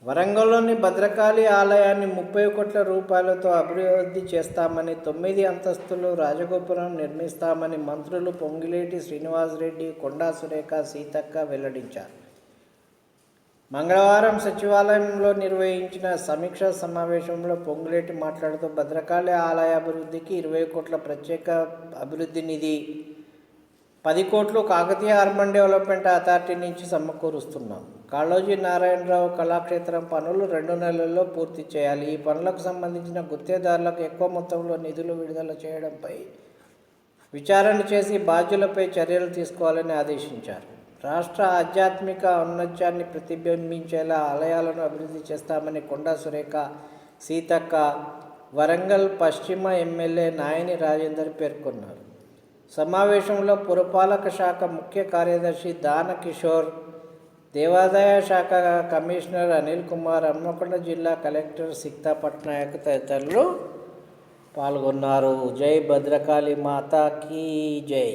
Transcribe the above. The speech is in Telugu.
వరంగల్లోని భద్రకాళి ఆలయాన్ని 30 కోట్ల రూపాయలతో అభివృద్ధి చేస్తామని, 9 అంతస్తుల రాజగోపురం నిర్మిస్తామని మంత్రులు పొంగులేటి శ్రీనివాసరెడ్డి, కొండా సురేఖ, సీతక్క వెల్లడించారు. మంగళవారం సచివాలయంలో నిర్వహించిన సమీక్షా సమావేశంలో పొంగులేటి మాట్లాడుతూ, భద్రకాళి ఆలయ అభివృద్ధికి 20 కోట్ల ప్రత్యేక అభివృద్ధి నిధి, 10 కోట్లు కాకతీయ అర్బన్ డెవలప్మెంట్ అథారిటీ నుంచి సమకూరుస్తున్నాం. కాళోజీ నారాయణరావు కళాక్షేత్రం పనులు 2 నెలల్లో పూర్తి చేయాలి. ఈ పనులకు సంబంధించిన గుత్తేదారులకు ఎక్కువ మొత్తంలో నిధులు విడుదల చేయడంపై విచారణ చేసి బాధ్యులపై చర్యలు తీసుకోవాలని ఆదేశించారు. రాష్ట్ర ఆధ్యాత్మిక ఔన్నత్యాన్ని ప్రతిబింబించేలా ఆలయాలను అభివృద్ధి చేస్తామని కొండా సురేఖ, సీతక్క, వరంగల్ పశ్చిమ ఎమ్మెల్యే నాయని రాజేందర్ పేర్కొన్నారు. సమావేశంలో పురపాలక శాఖ ముఖ్య కార్యదర్శి దాన కిషోర్, దేవాదాయ శాఖ కమిషనర్ అనిల్ కుమార్, హన్మకొండ జిల్లా కలెక్టర్ సిక్తా పట్నాయక్ తదితరులు పాల్గొన్నారు. జై భద్రకాళి మాతా కీ జై.